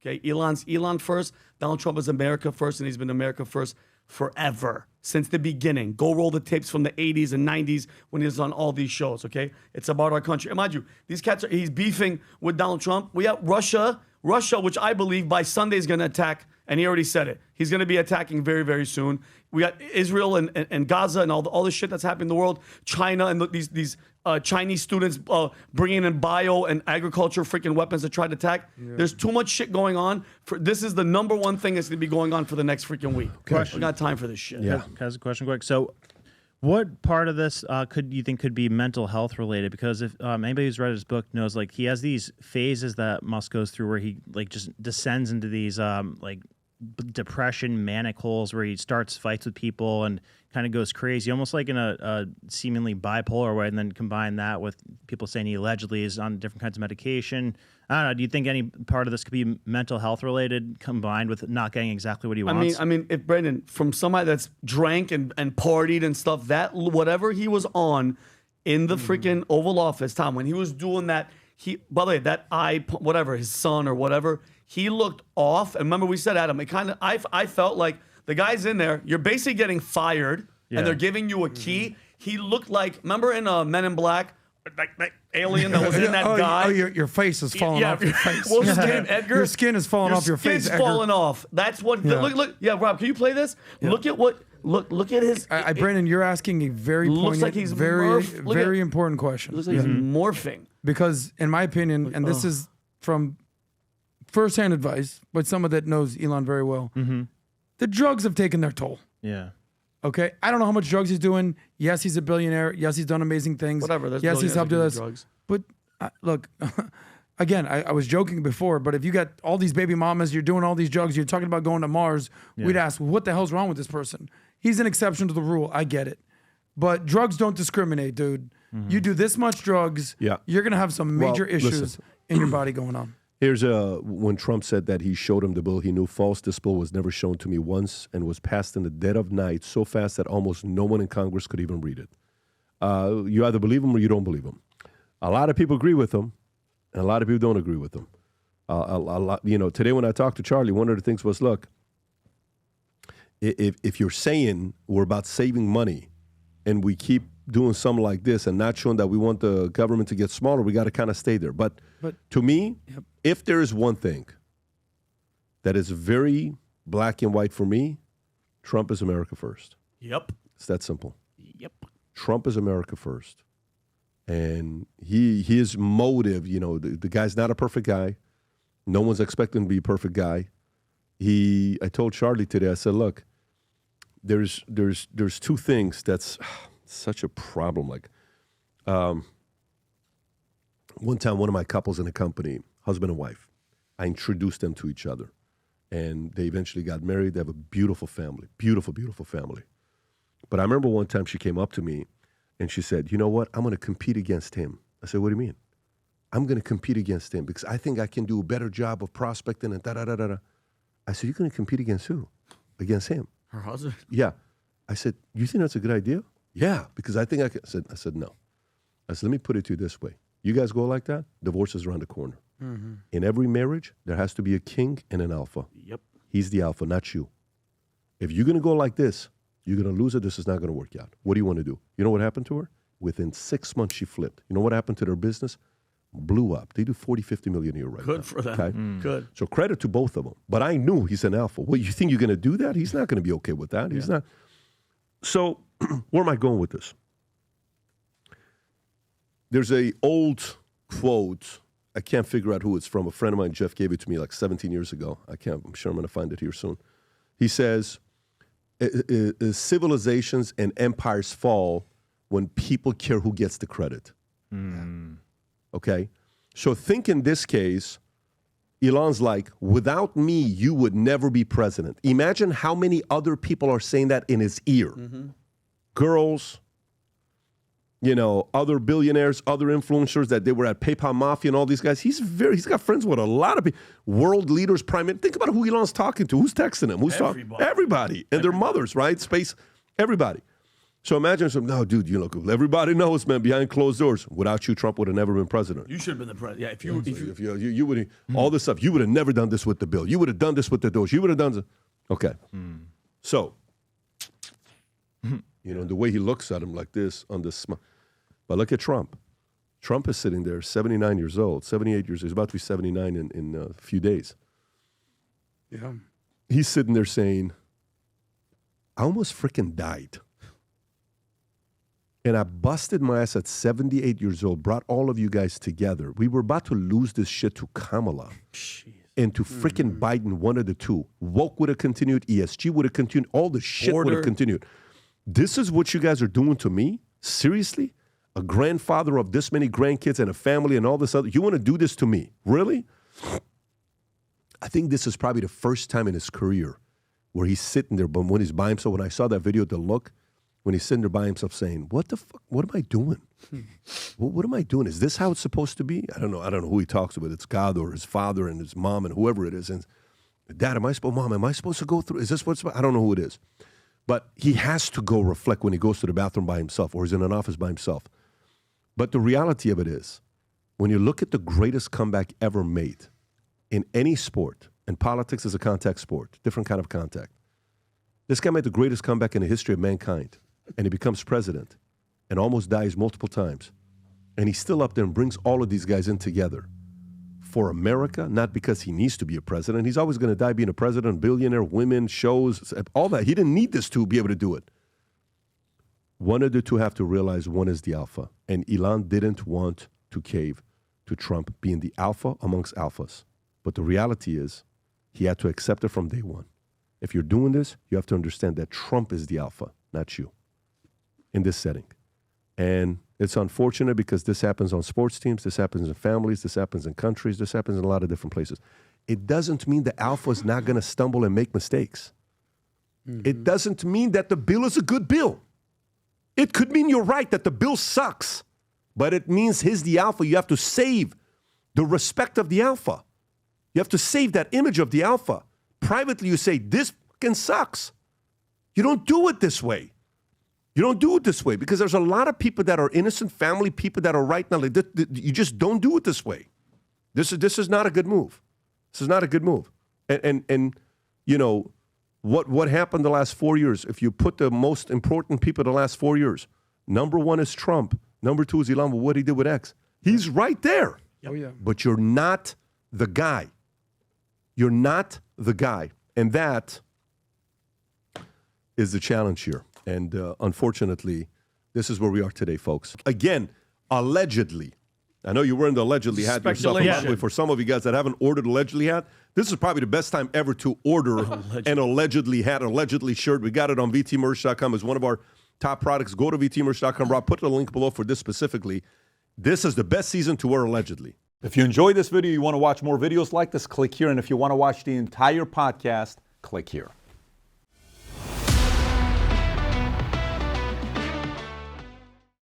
Okay, Elon first. Donald Trump is America first, and he's been America first forever, since the beginning. Go roll the tapes from the 80s and 90s when he was on all these shows, okay? It's about our country. And mind you, these cats he's beefing with Donald Trump. We have Russia, which I believe by Sunday is going to attack, and he already said it. He's going to be attacking very, very soon. We got Israel and Gaza and all the shit that's happening in the world. China and these Chinese students bringing in bio and agriculture freaking weapons to try to attack. Yeah. There's too much shit going on. This is the number one thing that's going to be going on for the next freaking week. We got time for this shit. Yeah. Has a question quick. So what part of this could you think could be mental health related? Because if anybody who's read his book knows, like, he has these phases that Musk goes through where he like just descends into these like depression manic holes where he starts fights with people and kind of goes crazy, almost like in a seemingly bipolar way, and then combine that with people saying he allegedly is on different kinds of medication. I don't know. Do you think any part of this could be mental health related combined with not getting exactly what he wants? I mean, if Brendan, from somebody that's drank and partied and stuff, that whatever he was on in the freaking Oval Office, Tom, when he was doing that, by the way, whatever, his son or whatever, he looked off. And remember, we said, Adam, I felt like the guy's in there. You're basically getting fired, and they're giving you a key. He looked like, remember in Men in Black, that alien that was in that guy? Oh, your face is falling off your face. What was his name, Edgar? Your skin is falling off your face, Edgar. Your skin's falling off. That's what, look. Yeah, Rob, can you play this? Yeah. Look at his. Brandon, you're asking a very poignant, like he's very important question. Looks like he's morphing. Because, in my opinion, and this is from first-hand advice, but someone that knows Elon very well, the drugs have taken their toll. Yeah. Okay? I don't know how much drugs he's doing. Yes, he's a billionaire. Yes, he's done amazing things. Whatever. Yes, he's helped us. Drugs. But, look, again, I was joking before, but if you got all these baby mamas, you're doing all these drugs, you're talking about going to Mars, we'd ask, what the hell's wrong with this person? He's an exception to the rule. I get it. But drugs don't discriminate, dude. You do this much drugs, you're going to have some major issues in your body going on. Here's when Trump said that he showed him the bill he knew false. This bill was never shown to me once and was passed in the dead of night so fast that almost no one in Congress could even read it. You either believe him or you don't believe him. A lot of people agree with him, and a lot of people don't agree with him. A lot, today when I talked to Charlie, one of the things was, look, if you're saying we're about saving money and we keep doing something like this and not showing that we want the government to get smaller, we got to kind of stay there. But to me, if there is one thing that is very black and white for me, Trump is America first. Yep. It's that simple. Yep. Trump is America first. And his motive, the guy's not a perfect guy. No one's expecting him to be a perfect guy. I told Charlie today, I said, look, there's two things that's such a problem. Like, one time, one of my couples in a company, husband and wife, I introduced them to each other, and they eventually got married. They have a beautiful family, beautiful, beautiful family. But I remember one time she came up to me, and she said, you know what? I'm going to compete against him. I said, what do you mean? I'm going to compete against him because I think I can do a better job of prospecting and da-da-da-da-da. I said, you're going to compete against who? Against him. Her husband? Yeah. I said, you think that's a good idea? Yeah, because I think I can. I said, no. I said, let me put it to you this way. You guys go like that, divorce is around the corner. Mm-hmm. In every marriage, there has to be a king and an alpha. Yep. He's the alpha, not you. If you're going to go like this, you're going to lose it. This is not going to work out. What do you want to do? You know what happened to her? Within 6 months, she flipped. You know what happened to their business? Blew up. They do 40, 50 million a year right now. Good for them. Okay? Good. So credit to both of them. But I knew he's an alpha. What, you think you're going to do that? He's not going to be okay with that. He's not. So where am I going with this? There's a old quote. I can't figure out who it's from. A friend of mine, Jeff, gave it to me like 17 years ago. I'm sure I'm going to find it here soon. He says, civilizations and empires fall when people care who gets the credit. Okay? So think in this case, Elon's like, without me, you would never be president. Imagine how many other people are saying that in his ear. Mm-hmm. Girls, other billionaires, other influencers that they were at PayPal Mafia and all these guys. He's got friends with a lot of people. World leaders, think about who Elon's talking to. Who's texting him? Who's talking? Everybody. And their mothers, right? Space, everybody. So imagine some, no, dude, you look, everybody knows, man, behind closed doors. Without you, Trump would have never been president. You should have been the president. Yeah, if you would all this stuff, you would have never done this with the bill. You would have done this with the Doge. You would have done this. Okay. So, the way he looks at him like this on this, but look at Trump. Trump is sitting there, 79 years old, 78 years old. He's about to be 79 in a few days. Yeah. He's sitting there saying, I almost freaking died. And I busted my ass at 78 years old, brought all of you guys together. We were about to lose this shit to Kamala and to freaking Biden, one of the two. Woke would have continued, ESG would have continued, all the shit would have continued. This is what you guys are doing to me? Seriously? A grandfather of this many grandkids and a family and all this other. You want to do this to me? Really? I think this is probably the first time in his career where he's sitting there, but when he's by himself, when I saw that video, the look, when he's sitting there by himself saying, what the fuck, what am I doing? What am I doing? Is this how it's supposed to be? I don't know who he talks to, but it's God or his father and his mom and whoever it is. And Dad, am I supposed to go through? Is this what's, I don't know who it is. But he has to go reflect when he goes to the bathroom by himself or he's in an office by himself. But the reality of it is, when you look at the greatest comeback ever made in any sport, and politics is a contact sport, different kind of contact. This guy made the greatest comeback in the history of mankind, and he becomes president and almost dies multiple times. And he's still up there and brings all of these guys in together for America, not because he needs to be a president. He's always going to die being a president, billionaire, women, shows, all that. He didn't need this to be able to do it. One of the two have to realize one is the alpha. And Elon didn't want to cave to Trump being the alpha amongst alphas. But the reality is he had to accept it from day one. If you're doing this, you have to understand that Trump is the alpha, not you, in this setting. And it's unfortunate because this happens on sports teams, this happens in families, this happens in countries, this happens in a lot of different places. It doesn't mean the alpha is not going to stumble and make mistakes. It doesn't mean that the bill is a good bill. It could mean you're right, that the bill sucks. But it means he's the alpha. You have to save the respect of the alpha. You have to save that image of the alpha. Privately, you say, this fucking sucks. You don't do it this way. You don't do it this way because there's a lot of people that are innocent family people that are right now. Like, you just don't do it this way. This is not a good move. This is not a good move. And you know, what happened the last 4 years? If you put the most important people the last 4 years, number one is Trump. Number two is Elon, what he did with X. He's right there. Oh, yeah. But you're not the guy. You're not the guy. And that is the challenge here. And unfortunately, this is where we are today, folks. Again, allegedly. I know you're wearing the allegedly hat yourself. And by the way, for some of you guys that haven't ordered allegedly hat, this is probably the best time ever to order an allegedly hat, allegedly shirt. We got it on vtmerch.com. It's one of our top products. Go to vtmerch.com. Rob, put the link below for this specifically. This is the best season to wear allegedly. If you enjoyed this video, you want to watch more videos like this, click here. And if you want to watch the entire podcast, click here.